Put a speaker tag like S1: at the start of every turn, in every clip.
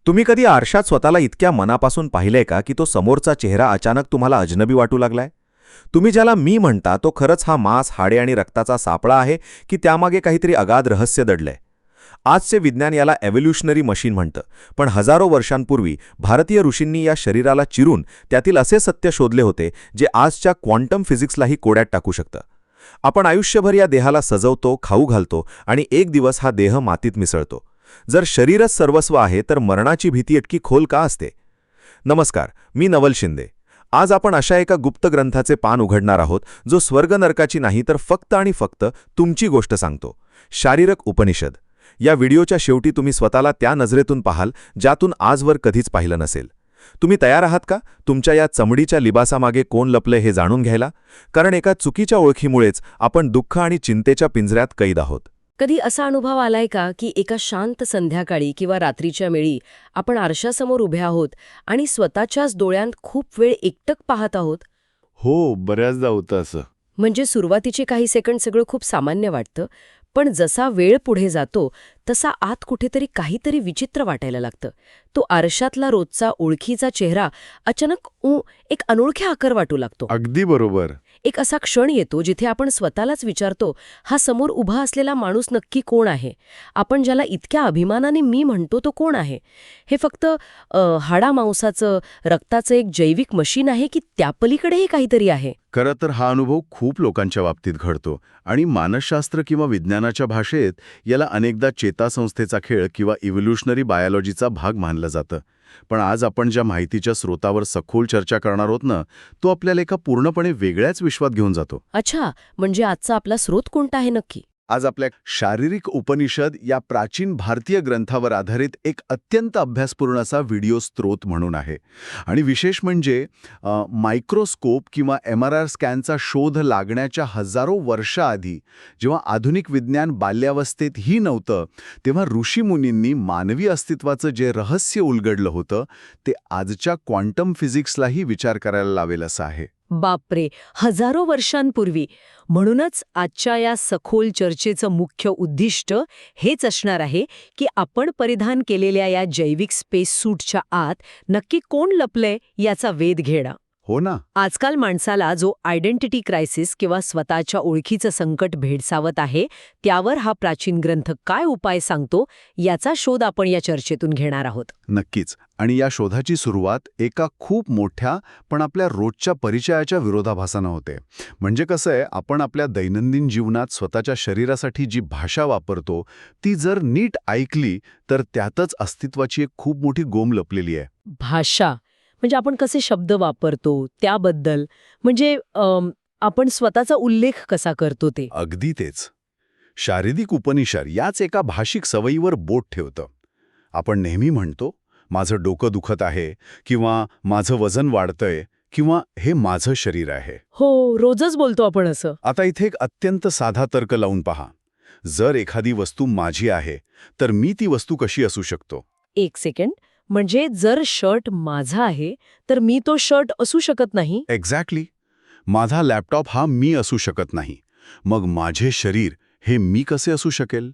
S1: तुम्ही कधी आरशात स्वतःला इतक्या मनापासून पाहिलंय का की तो समोरचा चेहरा अचानक तुम्हाला अजनबी वाटू लागलाय? तुम्ही ज्याला मी म्हणता तो खरंच हा मांस, हाडे आणि रक्ताचा सापळा आहे की त्यामागे काहीतरी अगाध रहस्य दडलंय? आजचे विज्ञान याला एव्होल्युशनरी मशीन म्हणतं, पण हजारो वर्षांपूर्वी भारतीय ऋषींनी या शरीराला चिरून त्यातील असे सत्य शोधले होते जे आजच्या क्वांटम फिजिक्सलाही कोड्यात टाकू शकतं. आपण आयुष्यभर या देहाला सजवतो, खाऊ घालतो आणि एक दिवस हा देह मातीत मिसळतो. जर शरीरच सर्वस्व आहे तर मरणाची भीती इतकी खोल का असते? नमस्कार, मी नवल शिंदे. आज आपण अशा एका गुप्त ग्रंथाचे पान उघडणार आहोत जो स्वर्ग नरकाची नाही तर फक्त आणि फक्त तुमची गोष्ट सांगतो. शारीरक उपनिषद. या व्हिडिओच्या शेवटी तुम्ही स्वतःला त्या नजरेतून पाहाल ज्यातून आजवर कधीच पाहिलं नसेल. तुम्ही तयार आहात का तुमच्या या चमडीच्या लिबासामागे कोण लपले हे जाणून घ्यायला? कारण एका चुकीच्या ओळखीमुळेच आपण दुःख आणि चिंतेच्या पिंजऱ्यात कैद आहोत.
S2: कधी असा अनुभव आलाय का की एका शांत संध्याकाळी किंवा रात्रीच्या वेळी आपण आरशासमोर उभे आहोत आणि स्वतःच्याच डोळ्यांत खूप वेळ एकटक पाहत आहोत?
S3: हो, बऱ्याचदा होतं असं.
S2: म्हणजे सुरुवातीचे काही सेकंड सगळं खूप सामान्य वाटतं, पण जसा वेळ पुढे जातो तसा आत कुठेतरी काहीतरी विचित्र वाटायला लागतं. तो आरशातला रोजचा ओळखीचा चेहरा अचानक एक अनोळखी आकार वाटू लागतो.
S3: अगदी बरोबर.
S2: एक असा क्षण येतो जिथे आपण स्वतःलाच विचारतो, हा समोर उभा असलेला माणूस नक्की कोण आहे? आपण ज्याला इतक्या अभिमानाने मी म्हणतो तो कोण आहे? हे फक्त हाडामांसाचं, रक्ताचं एक जैविक मशीन आहे की त्यापलीकडेही काहीतरी आहे?
S3: खरं तर हा अनुभव खूप लोकांच्या बाबतीत घडतो आणि मानसशास्त्र किंवा विज्ञानाच्या भाषेत याला अनेकदा चेतासंस्थेचा खेळ किंवा इव्होल्युशनरी बायोलॉजीचा भाग मानलं जातं. पण आज आपण ज्या माहितीच्या स्रोतावर सखोल चर्चा करणार आहोत ना, तो आपल्याला एका पूर्णपणे वेगळ्याच विश्वात घेऊन जातो.
S2: अच्छा, म्हणजे आजचा आपला स्रोत कोणता आहे नक्की?
S3: आज आपल्या शारीरिक उपनिषद या प्राचीन भारतीय ग्रंथावर आधारित एक अत्यंत अभ्यासपूर्ण असा व्हिडिओ स्रोत म्हणून आहे. आणि विशेष म्हणजे मायक्रोस्कोप किंवा MRI स्कॅनचा शोध लागण्याच्या हजारो वर्षाआधी, जेव्हा आधुनिक विज्ञान बाल्यावस्थेतही नव्हतं, तेव्हा ऋषीमुनींनी मानवी अस्तित्वाचं जे रहस्य उलगडलं होतं ते आजच्या क्वांटम फिजिक्सलाही विचार करायला लावेल असं आहे.
S4: बापरे, हजारो वर्षांपूर्वी. म्हणूनच आजच्या या सखोल चर्चेचं मुख्य उद्दिष्ट हेच असणार आहे की आपण परिधान केलेल्या या जैविक स्पेस सूटच्या आत नक्की कोण लपलंय याचा वेध घेणं.
S3: हो ना.
S4: आजकाल माणसाला जो आयडेंटिटी क्रायसिस किंवा स्वतःच्या ओळखीचं संकट भेडसावत आहे, त्यावर हा प्राचीन ग्रंथ काय उपाय सांगतो याचा शोध आपण या चर्चेतून घेणार आहोत.
S3: नक्कीच. आणि या शोधाची सुरुवात एका खूप मोठ्या पण आपल्या रोजच्या परिचयाच्या विरोधाभासानं होते. म्हणजे कसं आहे, आपण आपल्या दैनंदिन जीवनात स्वतःच्या शरीरासाठी जी भाषा वापरतो ती जर नीट ऐकली तर त्यातच अस्तित्वाची एक खूप मोठी गोम लपलेली आहे.
S4: भाषा म्हणजे आपण कसे शब्द वापरतो त्याबद्दल, म्हणजे आपण स्वतःचा उल्लेख कसा करतो ते.
S3: अगदी तेच. शारीरिक उपनिषद याच एका भाषिक सवयीवर बोट ठेवतं. आपण नेहमी म्हणतो, माझं डोकं दुखत आहे, किंवा माझं वजन वाढतंय, किंवा हे माझं शरीर आहे.
S4: हो, रोजच बोलतो आपण असं.
S3: आता इथे एक अत्यंत साधा तर्क लावून पहा. जर एखादी वस्तू माझी आहे तर मी ती वस्तू कशी असू शकतो?
S4: एक सेकंड, म्हणजे जर शर्ट माझा आहे तर मी तो शर्ट असू शकत नाही?
S3: एक्झॅक्टली. माझा लॅपटॉप हा मी असू शकत नाही. मग माझे शरीर हे मी कसे असू शकेल?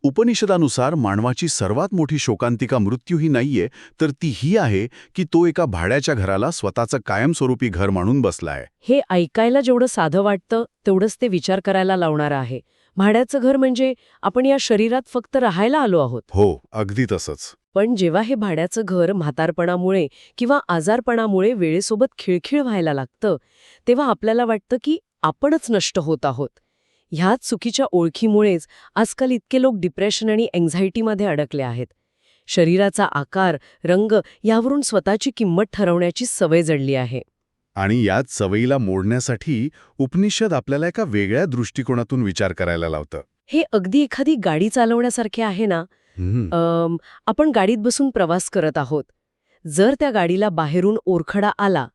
S3: उपनिषदानुसार मानवाची सर्वात मोठी शोकांतिका मृत्यू ही नाहीये, तर ती ही आहे की तो एका भाड्याच्या घराला स्वतःचं कायमस्वरूपी घर मानून बसलाय.
S4: हे ऐकायला जेवढं साधं वाटतं तेवढंच ते विचार करायला लावणारं आहे. भाड्याचं घर म्हणजे आपण या शरीरात फक्त राहायला आलो आहोत.
S3: हो, अगदी तसंच.
S4: पण जेव्हा हे भाड्याचं घर म्हातारपणामुळे किंवा आजारपणामुळे वेळेसोबत खिळखिळ व्हायला लागतं, तेव्हा आपल्याला वाटतं की आपणच नष्ट होत आहोत. ह्याच चुकीच्या ओळखीमुळेच आजकाल इतके लोक डिप्रेशन आणि एन्झायटीमध्ये अडकले आहेत. शरीराचा आकार, रंग यावरून स्वतःची किंमत ठरवण्याची सवय जडली आहे.
S3: आणि याच सवयीला मोडण्यासाठी उपनिषद आपल्याला एका वेगळ्या दृष्टिकोनातून विचार करायला लावतं.
S4: हे अगदी एखादी गाडी चालवण्यासारखे आहे ना. आपण गाडीत बसून प्रवास करत आहोत. जर त्या गाडीला बाहेरून ओरखडा आला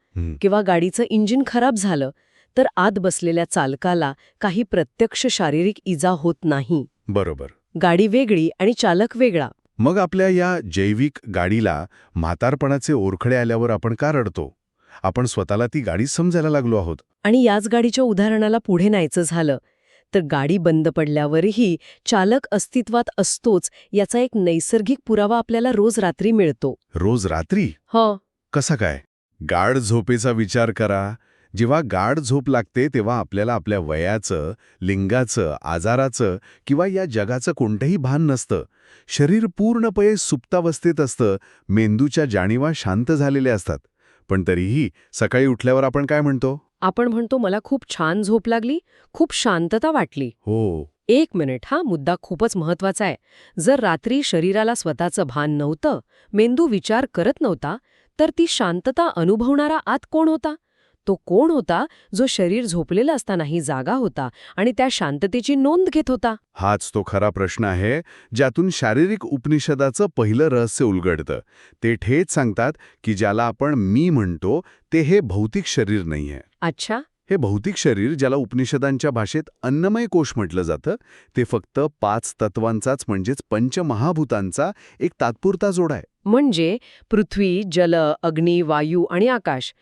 S4: किंवा गाडीचं इंजिन खराब झालं तर आत बसलेल्या चालकाला काही प्रत्यक्ष शारीरिक इजा होत नाही.
S3: बरोबर.
S4: गाडी वेगळी आणि चालक वेगळा.
S3: मग आपल्या या जैविक गाडीला म्हातारपणाचे ओरखडे आल्यावर आपण का रडतो? आपण स्वतःला ती गाडी समजायला लागलो आहोत.
S4: आणि याच गाडीच्या उदाहरणाला पुढे न्यायचं झालं तर गाडी बंद पडल्यावरही चालक अस्तित्वात असतोच याचा एक नैसर्गिक पुरावा आपल्याला रोज रात्री मिळतो.
S3: रोज रात्री?
S4: हो.
S3: कसा काय? गाढ झोपेचा विचार करा. जेव्हा गाढ झोप लागते तेव्हा आपल्याला आपल्या वयाचं, लिंगाचं, आजाराचं किंवा या जगाचं कोणतंही भान नसतं. शरीर पूर्णपणे सुप्तावस्थेत असतं, मेंदूच्या जाणीवा शांत झालेल्या असतात. पण तरीही सकाळी उठल्यावर आपण काय म्हणतो?
S4: आपण म्हणतो मला खूप छान झोप लागली, खूप शांतता वाटली.
S3: हो.
S4: 1 मिनिट, हा मुद्दा खूपच महत्वाचा आहे. जर रात्री शरीराला स्वतःचं भान नव्हतं, मेंदू विचार करत नव्हता, तर ती शांतता अनुभवणारा आत कोण होता? तो कोण होता जो शरीर झोपलेलं असतानाही जागा होता आणि त्या शांततेची नोंद घेत होता?
S3: हाच तो खरा प्रश्न आहे, ज्यातून शारीरिक उपनिषदाचं पहिलं रहस्य उलगडतं. ते थेट सांगतात की ज्याला आपण मी म्हणतो ते हे भौतिक शरीर नाहीये.
S4: अच्छा.
S3: हे भौतिक शरीर, ज्याला उपनिषदांच्या भाषेत अन्नमय कोश म्हटलं जातं, ते फक्त 5 तत्वांचाच म्हणजेच पंचमहाभूतांचा एक तात्पुरता जोड आहे.
S4: म्हणजे पृथ्वी, जल, अग्नी, वायू आणि आकाश.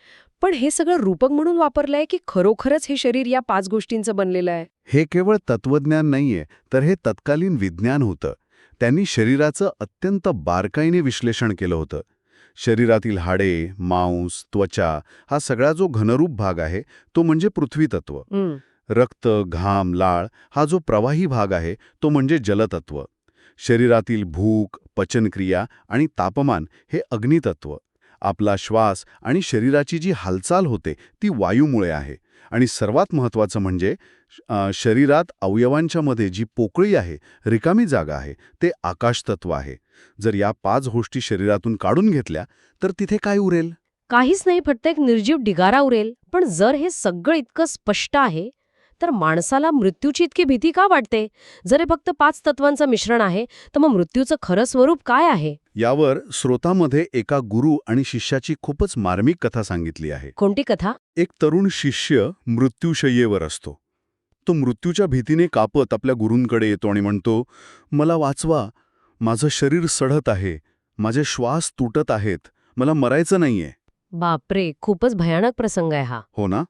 S4: पण हे सगळं रूपक म्हणून वापरलंय की खरोखरच हे शरीर या 5 गोष्टींचं बनलेलं आहे?
S3: हे केवळ तत्वज्ञान नाहीये, तर हे तत्कालीन विज्ञान होतं. त्यांनी शरीराचं अत्यंत बारकाईने विश्लेषण केलं होतं. शरीरातील हाडे, मांस, त्वचा हा सगळा जो घनरूप भाग आहे तो म्हणजे पृथ्वी तत्व. रक्त, घाम, लाळ हा जो प्रवाही भाग आहे तो म्हणजे जलतत्व. शरीरातील भूक, पचनक्रिया आणि तापमान हे अग्नितत्व. आपला श्वास आणि शरीराची जी हालचाल होते ती वायूमुळे आहे. आणि सर्वात महत्त्वाचं म्हणजे शरीरात अवयवांच्या मध्ये जी पोकळी आहे, रिकामी जागा आहे, ते आकाशतत्व आहे. जर या 5 गोष्टी शरीरातून काढून घेतल्या तर तिथे काय उरेल?
S2: काहीच नाही, फक्त एक निर्जीव ढिगारा उरेल. पण जर हे सगळं इतकं स्पष्ट आहे तर माणसाला मृत्यूची इतकी भीती का वाटते? जर हे फक्त 5 तत्वांचं मिश्रण आहे तर मग मृत्यूचं खरं स्वरूप काय आहे?
S3: यावर स्रोतामध्ये एका गुरु आणि शिष्याची खूपच मार्मिक कथा सांगितली आहे.
S2: कोणती कथा?
S3: एक तरुण शिष्य मृत्यूशय्येवर असतो. तो मृत्यूच्या भीतीने कापत आपल्या गुरूंकडे येतो आणि म्हणतो, मला वाचवा, माझं शरीर सडत आहे, माझे श्वास तुटत आहेत, मला मरायचं नाहीये.
S2: बापरे, खूपच भयानक प्रसंग आहे हा.
S3: हो ना?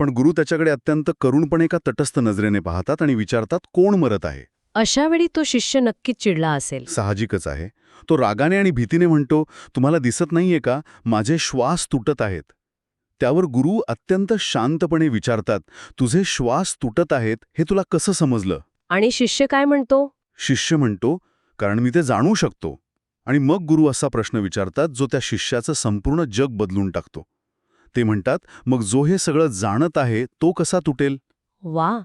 S3: पण गुरु त्याच्याकडे अत्यंत करुणपणे एका तटस्थ नजरेने पाहतात आणि विचारतात, कोण मरत आहे?
S2: अशा वेळी तो शिष्य नक्कीच चिडला असेल.
S3: साहजिकच आहे. तो रागाने आणि भीतीने म्हणतो, तुम्हाला दिसत नाहीये का, माझे श्वास तुटत आहेत. त्यावर गुरु अत्यंत शांतपणे विचारतात, तुझे श्वास तुटत आहेत हे तुला कसं समजलं?
S2: आणि शिष्य काय म्हणतो?
S3: शिष्य म्हणतो, कारण मी ते जाणू शकतो. आणि मग गुरु असा प्रश्न विचारतात जो त्या शिष्याचं संपूर्ण जग बदलून टाकतो. ते म्हणतात, मग जो हे सगळं जाणत आहे तो कसा तुटेल?
S2: वा,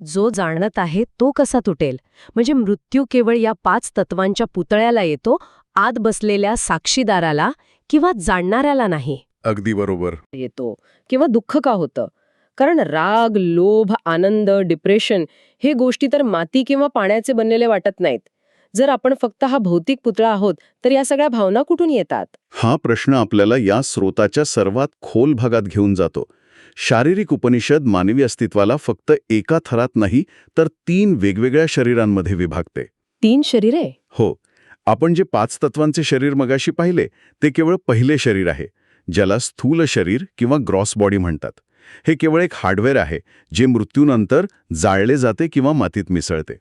S2: जो जाणत आहे तो कसा तुटेल? म्हणजे मृत्यू केवळ या 5 तत्वांच्या पुतळ्याला येतो, आत बसलेल्या साक्षीदाराला किंवा जाणणाऱ्याला नाही.
S3: अगदी बरोबर.
S4: येतो. किंवा दुःख का होतं? कारण राग, लोभ, आनंद, डिप्रेशन हे गोष्टी तर माती किंवा पाण्याचे बनलेले वाटत नाहीत. जर आपण फक्त हा भौतिक पुतळा आहोत तर या सगळ्या भावना कुठून येतात?
S3: हा प्रश्न आपल्याला या स्रोताच्या सर्वात खोल भागात घेऊन जातो. शारीरिक उपनिषद मानवी अस्तित्वाला फक्त एका थरात नाही तर 3 वेगवेगळ्या शरीरांमध्ये विभागते.
S4: 3 शरीरे?
S3: हो. आपण जे 5 तत्वांचे शरीर मगाशी पाहिले ते केवळ पहिले शरीर आहे, ज्याला स्थूल शरीर किंवा ग्रॉस बॉडी म्हणतात. हे केवळ एक हार्डवेअर आहे जे मृत्यूनंतर जाळले जाते किंवा मातीत मिसळते.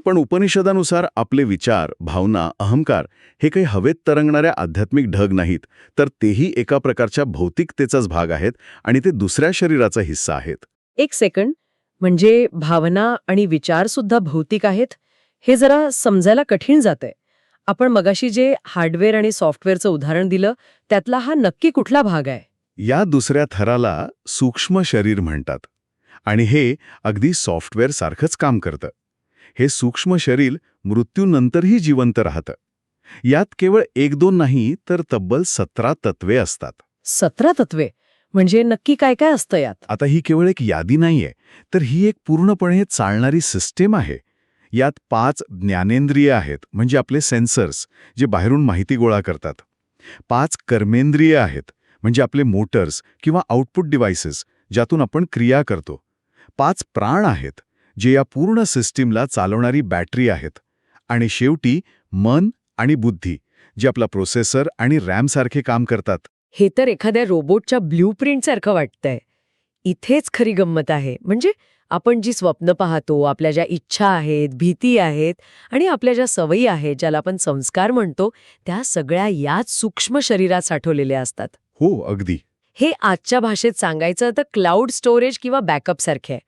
S3: पण उपनिषदानुसार आपले विचार, भावना, अहंकार हे काही हवेत तरंगणाऱ्या आध्यात्मिक ढग नाहीत, तर तेही एका प्रकारच्या भौतिकतेचाच भाग आहेत आणि ते दुसऱ्या शरीराचा हिस्सा आहेत.
S4: 1 सेकंड, म्हणजे भावना आणि विचार सुद्धा भौतिक आहेत? हे जरा समजायला कठीण जातंय. आपण मगाशी जे हार्डवेअर आणि सॉफ्टवेअरचं उदाहरण दिलं त्यातला हा नक्की कुठला भाग आहे?
S3: या दुसऱ्या थराला सूक्ष्म शरीर म्हणतात आणि हे अगदी सॉफ्टवेअर सारखंच काम करतं. हे सूक्ष्म शरीर मृत्यूनंतरही जिवंत राहतं. यात केवळ 1-2 नाही तर तब्बल 17 तत्वे असतात.
S4: 17 तत्वे? म्हणजे नक्की काय काय असतं यात?
S3: आता ही केवळ एक यादी नाहीये, तर ही एक पूर्णपणे चालणारी सिस्टीम आहे. यात 5 ज्ञानेंद्रिय आहेत, म्हणजे आपले सेन्सर्स, जे बाहेरून माहिती गोळा करतात. 5 कर्मेंद्रिय आहेत, म्हणजे आपले मोटर्स किंवा आउटपुट डिव्हाइसेस, ज्यातून आपण क्रिया करतो. 5 प्राण आहेत, जे या पूर्ण सिस्टीमला चालवणारी बॅटरी आहेत. आणि शेवटी मन आणि बुद्धी, जे आपला प्रोसेसर आणि रॅमसारखे काम करतात.
S4: हे तर एखाद्या रोबोटच्या ब्ल्यूप्रिंट सारखं वाटतंय. इथेच खरी गंमत आहे. म्हणजे आपण जी स्वप्न पाहतो, आपल्या ज्या इच्छा आहेत, भीती आहेत आणि आपल्या ज्या सवयी आहेत, ज्याला आपण संस्कार म्हणतो, त्या सगळ्या याच सूक्ष्म शरीरात साठवलेल्या असतात.
S3: हो, अगदी.
S4: हे आजच्या भाषेत सांगायचं तर क्लाउड स्टोरेज किंवा बॅकअप सारखे आहे.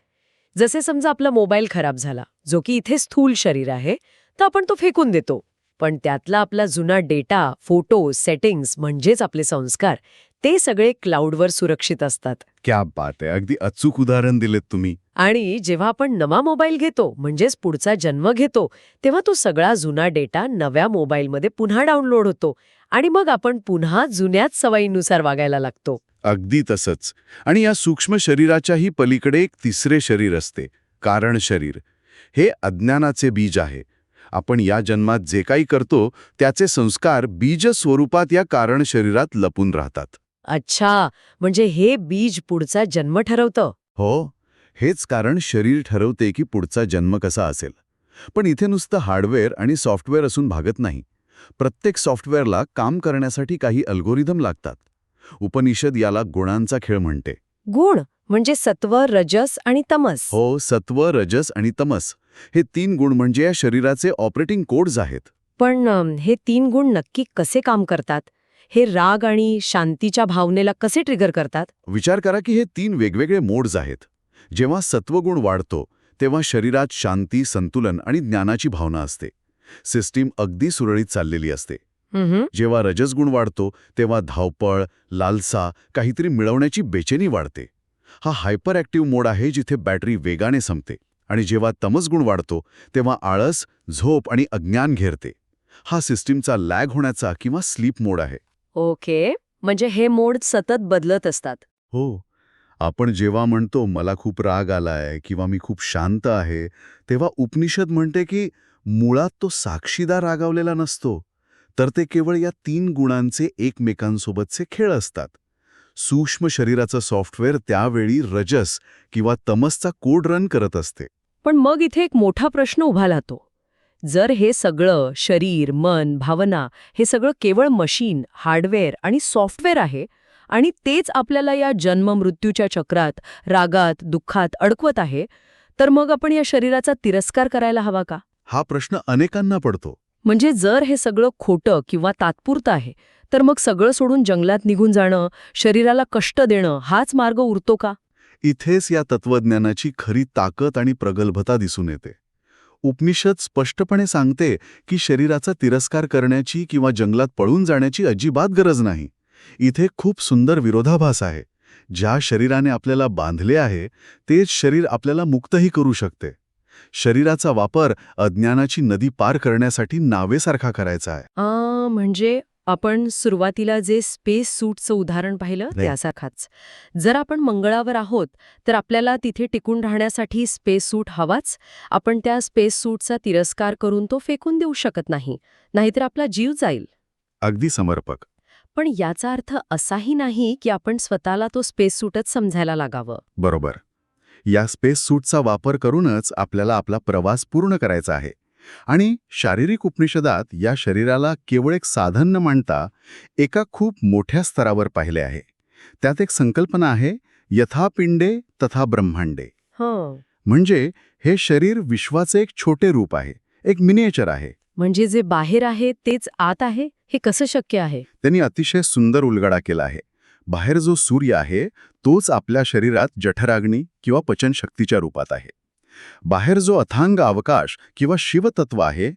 S4: जसे समजा आपला मोबाईल खराब झाला, जो की इथे स्थूल शरीर आहे, तर आपण तो फेकून देतो. पण त्यातला आपला जुना डेटा, फोटो, सेटिंग्स म्हणजेच आपले संस्कार, ते सगळे क्लाउडवर सुरक्षित असतात.
S3: क्या बात आहे. अगदी अचूक उदाहरण दिलेत तुम्ही.
S4: आणि जेव्हा आपण नवा मोबाईल घेतो, म्हणजेच पुढचा जन्म घेतो, तेव्हा तो सगळा जुना डेटा नव्या मोबाईलमध्ये पुन्हा डाउनलोड होतो आणि मग आपण पुन्हा जुन्याच सवयीनुसार वागायला लागतो.
S3: अगदी तसंच. आणि या सूक्ष्म शरीराच्याही पलीकडे एक तिसरे शरीर असते, कारण शरीर. हे अज्ञानाचे बीज आहे. आपण या जन्मात जे काही करतो त्याचे संस्कार बीज स्वरूपात या कारण शरीरात लपून राहतात.
S4: अच्छा, म्हणजे हे बीज पुढचा जन्म ठरवतं.
S3: हो, हेच कारण शरीर ठरवते की पुढचा जन्म कसा असेल. पण इथे नुसतं हार्डवेअर आणि सॉफ्टवेअर असून भागत नाही. प्रत्येक सॉफ्टवेअरला काम करण्यासाठी काही अल्गोरिदम लागतात. उपनिषद याला गुणांचा खेळ म्हणते.
S4: गुण म्हणजे सत्व, रजस आणि तमस.
S3: हो, सत्व, रजस आणि तमस हे 3 गुण म्हणजे या शरीराचे ऑपरेटिंग कोड्स आहेत.
S4: पण हे 3 गुण नक्की कसे काम करतात? हे राग आणि शांतीच्या भावनेला कसे ट्रिगर करतात?
S3: विचार करा की हे 3 वेगवेगळे मोड्स आहेत. जेव्हा सत्वगुण वाढतो तेव्हा शरीरात शांती, संतुलन आणि ज्ञानाची भावना असते. सिस्टीम अगदी सुरळीत चाललेली असते. जेव्हा रजसगुण वाढतो तेव्हा धावपळ, लालसा, काहीतरी मिळवण्याची बेचैनी वाढते. हा हायपर ॲक्टिव्ह मोड आहे जिथे बॅटरी वेगाने संपते. आणि जेव्हा तमसगुण वाढतो तेव्हा आळस, झोप आणि अज्ञान घेरते. हा सिस्टीमचा लॅग होण्याचा किंवा स्लीप मोड आहे.
S4: ओके, म्हणजे हे मोड सतत बदलत असतात.
S3: हो, आपण जेव्हा म्हणतो मला खूप राग आलाय किंवा मी खूप शांत आहे, तेव्हा उपनिषद म्हणते की मुळात तो साक्षीदार रागावलेला नसतो, तर ते केवळ या 3 गुणांचे एकमेकांसोबतचे खेळ असतात. सूक्ष्म शरीराचं सॉफ्टवेअर त्यावेळी रजस किंवा तमसचा कोड रन करत असते.
S4: पण मग इथे एक मोठा प्रश्न उभा राहतो. जर हे सगळं शरीर, मन, भावना हे सगळं केवळ मशीन, हार्डवेअर आणि सॉफ्टवेअर आहे आणि तेच आपल्याला या जन्म-मृत्यूच्या चक्रात, रागात, दुःखात अडकवत आहे, तर मग आपण या शरीराचा तिरस्कार करायला हवा का?
S3: हा प्रश्न अनेकांना पडतो.
S4: म्हणजे जर हे सगळं खोटं किंवा तात्पुरतं आहे, तर मग सगळं सोडून जंगलात निघून जाणं, शरीराला कष्ट देणं हाच मार्ग उरतो का?
S3: इथेच या तत्वज्ञानाची खरी ताकद आणि प्रगल्भता दिसून येते. उपनिषद स्पष्टपणे सांगते की शरीराचा तिरस्कार करण्याची किंवा जंगलात पळून जाण्याची अजिबात गरज नाही. इथे खूप सुंदर विरोधाभास आहे. ज्या शरीराने आपल्याला बांधले आहे तेच शरीर आपल्याला मुक्तही करू शकते. शरीराचा वापर अज्ञानाची नदी पार करण्यासाठी नावेसारखा करायचा आहे.
S4: म्हणजे आपण सुरुवातीला जे स्पेस सूटचं उदाहरण पाहिलं
S3: नाही.
S4: त्यासारखाच. जर आपण मंगळावर आहोत तर आपल्याला तिथे टिकून राहण्यासाठी स्पेस सूट हवाच. आपण त्या स्पेस सूटचा तिरस्कार करून तो फेकून देऊ शकत नाही, नाहीतर आपला जीव जाईल.
S3: अगदी समर्पक.
S4: पण याचा अर्थ असाही नाही की आपण स्वतःला तो स्पेस सूटच समजायला लागावं.
S3: बरोबर. या स्पेस सूटचा वापर करूनच आपल्याला आपला प्रवास पूर्ण करायचा आहे. आणि शारीरिक उपनिषदात या शरीराला केवळ एक साधन न मांडता एका खूप मोठ्या स्तरावर पाहिले आहे. त्यात एक संकल्पना आहे, यथा पिंडे तथा ब्रह्मांडे. म्हणजे हे शरीर विश्वाचे एक छोटे रूप आहे, एक मिनिएचर आहे.
S4: म्हणजे जे बाहेर आहे तेच आत आहे, हे कसं शक्य आहे?
S3: त्यांनी अतिशय सुंदर उलगडा केला आहे. बाहेर जो सूर्य आहे तोच आपल्या शरीरात जठराग्नी किंवा पचनशक्तीच्या रूपात आहे. बाहेर जो अथांग अवकाश किंवा शिवतत्व आहे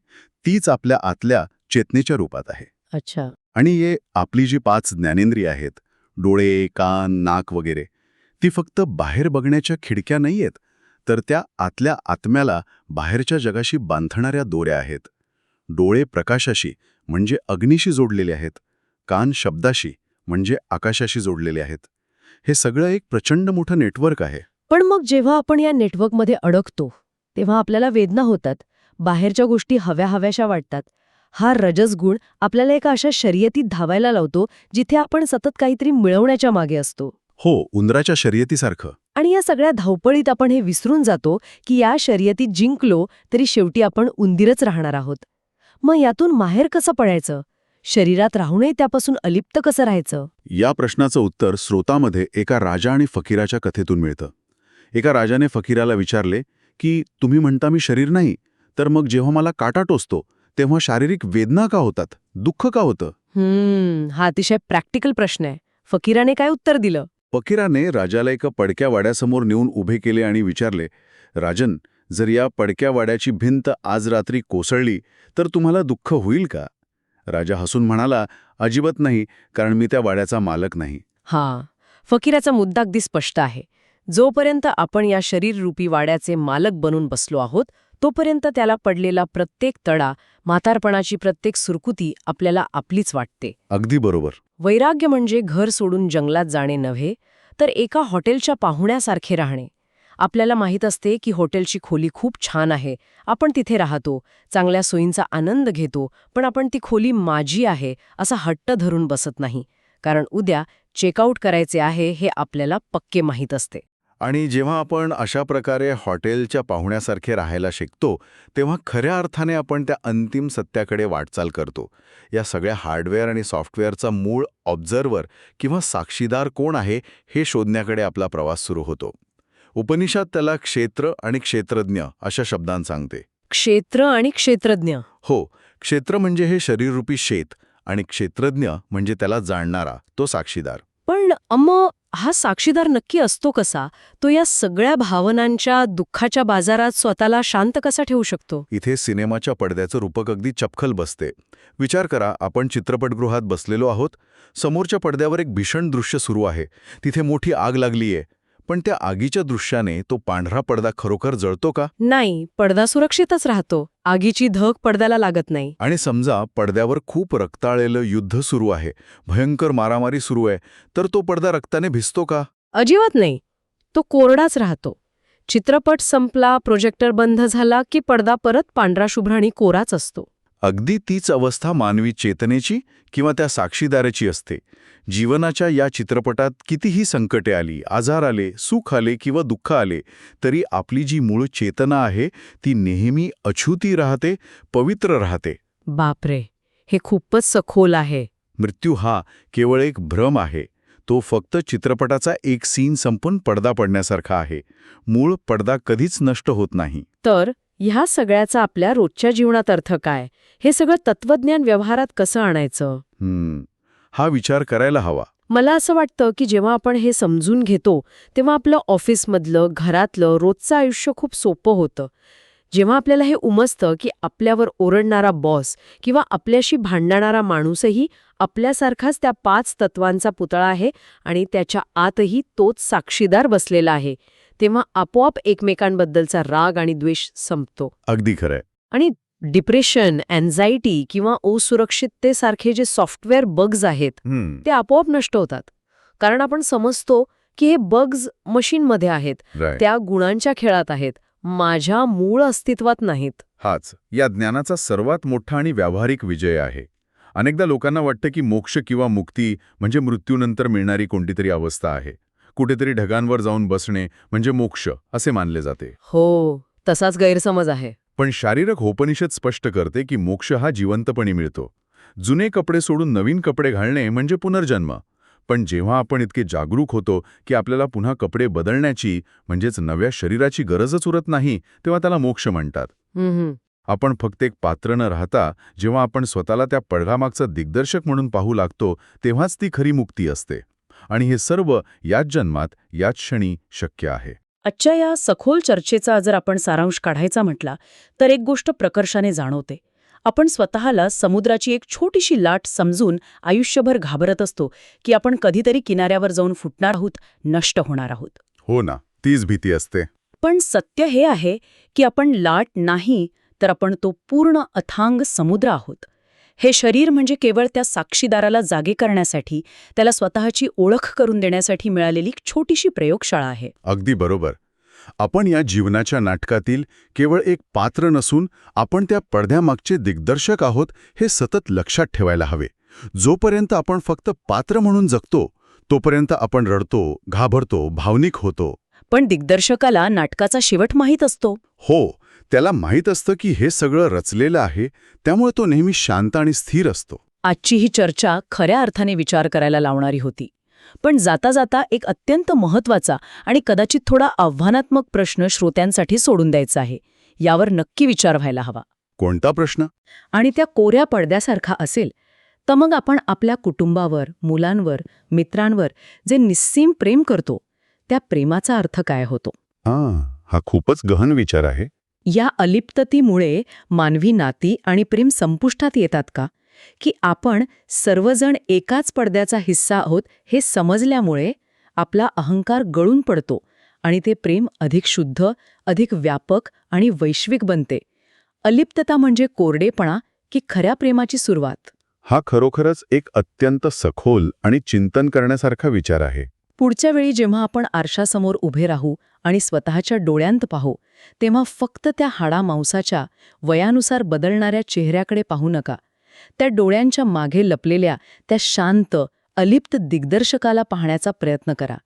S3: तीच आपल्या आतल्या चेतनेच्या रूपात आहे.
S4: अच्छा.
S3: आणि हे आपली जी 5 ज्ञानेंद्रिय आहेत, डोळे, कान, नाक वगैरे, ती फक्त बाहेर बघण्याच्या खिडक्या नाहीयेत, तर त्या आतल्या आत्म्याला बाहेरच्या जगाशी बांधणाऱ्या दोऱ्या आहेत. डोळे प्रकाशाशी म्हणजे अग्नीशी जोडलेले आहेत, कान शब्दाशी म्हणजे आकाशाशी जोडलेले आहेत. हे सगळं एक प्रचंड मोठं नेटवर्क आहे.
S4: पण मग जेव्हा आपण या नेटवर्कमध्ये अडकतो तेव्हा आपल्याला वेदना होतात, बाहेरच्या गोष्टी हव्याशा वाटतात. हा रजस गुण आपल्याला एका अशा शर्यतीत धावायला लावतो जिथे आपण सतत काहीतरी मिळवण्याच्या मागे असतो.
S3: हो, उंदराच्या शर्यतीसारखं.
S4: आणि या सगळ्या धावपळीत आपण हे विसरून जातो की या शर्यतीत जिंकलो तरी शेवटी आपण उंदीरच राहणार आहोत. मग यातून बाहेर कसं पडायचं?
S2: शरीरात राहूनही त्यापासून अलिप्त कसं राहायचं?
S3: या प्रश्नाचं उत्तर स्रोतामध्ये एका राजा आणि फकीराच्या कथेतून मिळतं. एका राजाने फकीराला विचारले की तुम्ही म्हणता मी शरीर नाही, तर मग जेव्हा मला काटा टोचतो तेव्हा शारीरिक वेदना का होतात, दुःख का होतं?
S2: हा अतिशय प्रॅक्टिकल प्रश्न आहे. फकीराने काय उत्तर दिलं?
S3: फकीराने राजाला एका पडक्या वाड्यासमोर नेऊन उभे केले आणि विचारले, राजन, जर या पडक्या वाड्याची भिंत आज रात्री कोसळली तर तुम्हाला दुःख होईल का? राजा हसून म्हणाला, अजिबात नाही, कारण मी त्या वाड्याचा मालक नाही.
S2: फकीराचा मुद्दा अगदी स्पष्ट आहे. जोपर्यंत आपण या शरीररूपी वाड्याचे मालक बनून बसलो आहोत तोपर्यंत त्याला पडलेला प्रत्येक तडा, म्हातारपणाची प्रत्येक सुरकुती आपल्याला आपलीच वाटते.
S3: अगदी बरोबर.
S2: वैराग्य म्हणजे घर सोडून जंगलात जाणे नव्हे, तर एका हॉटेलच्या पाहुण्यासारखे राहणे. आपल्याला माहीत असते की हॉटेलची खोली खूप छान आहे, आपण तिथे राहतो, चांगल्या सोयींचा आनंद घेतो, पण आपण ती खोली माझी आहे असा हट्ट धरून बसत नाही, कारण उद्या चेकआउट करायचे आहे हे आपल्याला पक्के माहीत असते.
S3: आणि जेव्हा आपण अशा प्रकारे हॉटेलच्या पाहुण्यासारखे राहायला शिकतो तेव्हा खऱ्या अर्थाने आपण त्या अंतिम सत्याकडे वाटचाल करतो. या सगळ्या हार्डवेअर आणि सॉफ्टवेअरचा मूळ ऑब्झर्व्हर किंवा साक्षीदार कोण आहे हे शोधण्याकडे आपला प्रवास सुरू होतो. उपनिषद त्याला क्षेत्र आणि क्षेत्रज्ञ अशा शब्दांत सांगते.
S2: क्षेत्र आणि क्षेत्रज्ञ.
S3: हो, क्षेत्र म्हणजे हे शरीररूपी शेत आणि क्षेत्रज्ञ म्हणजे त्याला जाणणारा, तो साक्षीदार.
S2: पण हा साक्षीदार नक्की असतो कसा? तो या सगळ्या भावनांच्या, दुःखाच्या बाजारात स्वतःला शांत कसा ठेवू शकतो?
S3: इथे सिनेमाच्या पडद्याचं रूपक अगदी चपखल बसते. विचार करा, आपण चित्रपटगृहात बसलेलो आहोत, समोरच्या पडद्यावर एक भीषण दृश्य सुरू आहे, तिथे मोठी आग लागलीये, पण त्या आगीच्या दृश्याने तो पांढरा पडदा खरोखर जळतो का?
S2: नाही, पडदा सुरक्षितच राहतो. आगीची धग पडद्याला लागत नाही.
S3: आणि समजा पडद्यावर खूप रक्ताळलेलं युद्ध सुरू आहे, भयंकर मारामारी सुरू आहे, तर तो पडदा रक्ताने भिजतो का?
S2: अजिबात नाही, तो कोरडाच राहतो. चित्रपट संपला, प्रोजेक्टर बंद झाला की पडदा परत पांढरा शुभ्र आणि कोराच असतो.
S3: अगदी तीच अवस्था मानवी चेतनेची किंवा त्या साक्षीदाराची असते. जीवनाच्या या चित्रपटात कितीही संकटे आली, आजार आले, सुख आले किंवा दुःख आले, तरी आपली जी मूळ चेतना आहे ती नेहमी अछूती राहते, पवित्र राहते.
S2: बापरे, हे खूपच सखोल आहे.
S3: मृत्यू हा केवळ एक भ्रम आहे. तो फक्त चित्रपटाचा एक सीन संपून पडदा पडण्यासारखा आहे. मूळ पडदा कधीच नष्ट होत नाही.
S2: तर ह्या सगळ्याचा आपल्या रोजच्या जीवनात अर्थ काय? हे सगळं तत्वज्ञान व्यवहारात कसं आणायचं?
S3: हा विचार करायला हवा.
S2: मला असं वाटतं की जेव्हा आपण हे समजून घेतो तेव्हा आपलं ऑफिसमधलं, घरातलं रोजचं आयुष्य खूप सोपं होतं. जेव्हा आपल्याला हे उमजतं की आपल्यावर ओरडणारा बॉस किंवा आपल्याशी भांडणारा माणूसही आपल्यासारखाच त्या 5 तत्वांचा पुतळा आहे आणि त्याच्या आतही तोच साक्षीदार बसलेला आहे, तेव्हा आपोआप एकमेकांबद्दलचा राग आणि द्वेष संपतो.
S3: अगदी खरंय.
S2: आणि डिप्रेशन, अँझायटी किंवा असुरक्षिततेसारखे जे सॉफ्टवेअर बग्स आहेत ते आपोआप नष्ट होतात. कारण आपण समजतो की हे बग्स मशीनमध्ये आहेत, त्या गुणांच्या खेळात आहेत, माझ्या मूळ अस्तित्वात नाहीत.
S3: हाच या ज्ञानाचा सर्वात मोठा आणि व्यावहारिक विजय आहे. अनेकदा लोकांना वाटतं की मोक्ष किंवा मुक्ती म्हणजे मृत्यूनंतर मिळणारी कोणतीतरी अवस्था आहे. कुठेतरी ढगांवर जाऊन बसणे म्हणजे मोक्ष असे मानले जाते.
S2: हो, तसाच गैरसमज आहे.
S3: पण शारीरिक उपनिषद स्पष्ट करते की मोक्ष हा जिवंतपणी मिळतो. जुने कपडे सोडून नवीन कपडे घालणे म्हणजे पुनर्जन्म. पण जेव्हा आपण इतके जागरूक होतो की आपल्याला पुन्हा कपडे बदलण्याची म्हणजेच नव्या शरीराची गरजच उरत नाही, तेव्हा त्याला मोक्ष म्हणतात. आपण फक्त एक पात्र न राहता जेव्हा आपण स्वतःला त्या पडद्यामागचा दिग्दर्शक म्हणून पाहू लागतो तेव्हाच ती खरी मुक्ती असते. आणि हे सर्व याच जन्मात, याच क्षणी शक्य आहे.
S5: आजच्या या सखोल चर्चेचा जर आपण सारांश काढायचा म्हटला तर एक गोष्ट प्रकर्षाने जाणवते. आपण स्वतःला समुद्राची एक छोटीशी लाट समजून आयुष्यभर घाबरत असतो की आपण कधीतरी किनाऱ्यावर जाऊन फुटणार आहोत, नष्ट होणार आहोत.
S3: हो ना, तीच भीती असते.
S5: पण सत्य हे आहे की आपण लाट नाही, तर आपण तो पूर्ण अथांग समुद्र आहोत. हे शरीर म्हणजे केवळ त्या साक्षीदाराला जागे करण्यासाठी, त्याला स्वतःची ओळख करून देण्यासाठी मिळालेली छोटीशी प्रयोगशाळा आहे.
S3: अगदी बरोबर. आपण या जीवनाच्या नाटकातील केवळ एक पात्र नसून आपण त्या पडद्यामागचे दिग्दर्शक आहोत हे सतत लक्षात ठेवायला हवे. जोपर्यंत आपण फक्त पात्र म्हणून जगतो तोपर्यंत आपण रडतो, घाबरतो, भावनिक होतो.
S5: पण दिग्दर्शकाला नाटकाचा शेवट माहीत असतो.
S3: हो, त्याला माहीत असतं की हे सगळं रचलेलं आहे, त्यामुळे तो नेहमी शांत आणि स्थिर असतो.
S5: आजची ही चर्चा खऱ्या अर्थाने विचार करायला लावणारी होती. पण जाता जाता एक अत्यंत महत्वाचा आणि कदाचित थोडा आव्हानात्मक प्रश्न श्रोत्यांसाठी सोडून द्यायचा आहे. यावर नक्की विचार व्हायला हवा.
S3: कोणता प्रश्न?
S2: आणि त्या कोऱ्या पडद्यासारखा असेल तर मग आपण आपल्या कुटुंबावर, मुलांवर, मित्रांवर जे निस्सीम प्रेम करतो त्या प्रेमाचा अर्थ काय होतो?
S3: हा खूपच गहन विचार आहे.
S2: या अलिप्ततेमुळे मानवी नाती आणि प्रेम संपुष्टात येतात का? की आपण सर्वजण एकाच पडद्याचा हिस्सा आहोत हे समजल्यामुळे आपला अहंकार गळून पडतो आणि ते प्रेम अधिक शुद्ध, अधिक व्यापक आणि वैश्विक बनते? अलिप्तता म्हणजे कोरडेपणा की खऱ्या प्रेमाची सुरुवात?
S3: हा खरोखरच एक अत्यंत सखोल आणि चिंतन करण्यासारखा विचार आहे.
S2: पुढच्या वेळी जेव्हा आपण आरशासमोर उभे राहू आणि स्वतःच्या डोळ्यांत पाहू तेव्हा फक्त त्या हाडामांसाच्या वयानुसार बदलणाऱ्या चेहऱ्याकडे पाहू नका. त्या डोळ्यांच्या मागे लपलेल्या त्या शांत, अलिप्त दिग्दर्शकाला पाहण्याचा प्रयत्न करा.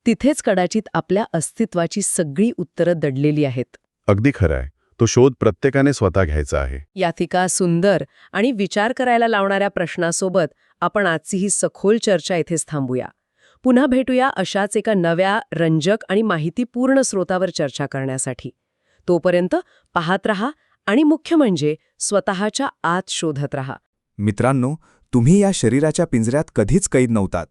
S2: तिथेच कदाचित आपल्या अस्तित्वाची सगळी उत्तरं दडलेली आहेत.
S3: अगदी खरं आहे. तो शोध प्रत्येकाने स्वतः घ्यायचा आहे.
S2: यातिका सुंदर आणि विचार करायला लावणाऱ्या प्रश्नासोबत आपण आजची ही सखोल चर्चा इथेच थांबूया. पुन्हा भेटूया अशाच एका नव्या, रंजक आणि माहितीपूर्ण स्रोतावर चर्चा करण्यासाठी. तोपर्यंत पाहत रहा आणि मुख्य म्हणजे स्वतःच्या आत शोधत रहा.
S1: मित्रांनो, तुम्ही या शरीराच्या पिंजऱ्यात कधीच कैद नव्हतात.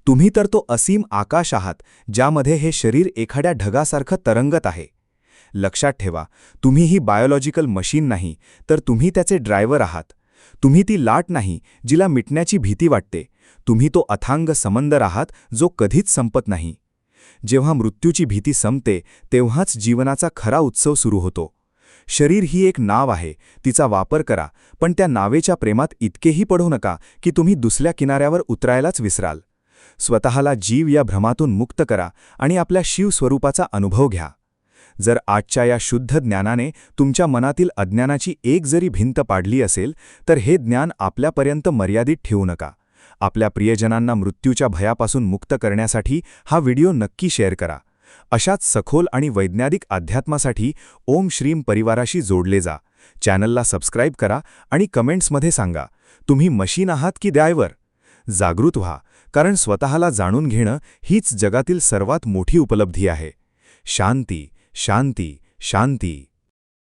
S1: तुम्ही तर तो असीम आकाश आहात ज्यामध्ये हे शरीर एखाद्या ढगासारखं तरंगत आहे. लक्षात ठेवा, तुम्ही ही बायोलॉजिकल मशीन नाही, तर तुम्ही त्याचे ड्रायव्हर आहात. तुम्ही ती लाट नाही जिला मिटण्याची भीती वाटते. तुम्ही तो अथांग समंदर आहात जो कधीच संपत नाही. जेव्हा मृत्यूची भीती संपते तेव्हाच जीवनाचा खरा उत्सव सुरू होतो. शरीर ही एक नाव आहे, तिचा वापर करा, पण त्या नावेच्या प्रेमात इतकेही पडू नका की तुम्ही दुसऱ्या किनाऱ्यावर उतरायलाच विसराल. स्वतःला जीव या भ्रमातून मुक्त करा आणि आपल्या शिवस्वरूपाचा अनुभव घ्या. जर आजच्या या शुद्ध ज्ञानाने तुमच्या मनातील अज्ञानाची एक जरी भिंत पाडली असेल तर हे ज्ञान आपल्यापर्यंत मर्यादित ठेवू नका. आपल्या प्रियजनांना मृत्यूच्या भयापासून मुक्त करण्यासाठी हा व्हिडिओ नक्की शेअर करा. अशाच सखोल आणि वैज्ञानिक अध्यात्मासाठी ओम श्रीम परिवाराशी जोडले जा. चॅनलला सबस्क्राईब करा आणि कमेंट्समध्ये सांगा, तुम्ही मशीन आहात की ड्रायव्हर? जागृत व्हा, कारण स्वतःला जाणून घेणं हीच जगातील सर्वात मोठी उपलब्धी आहे. शांती, शांती, शांती.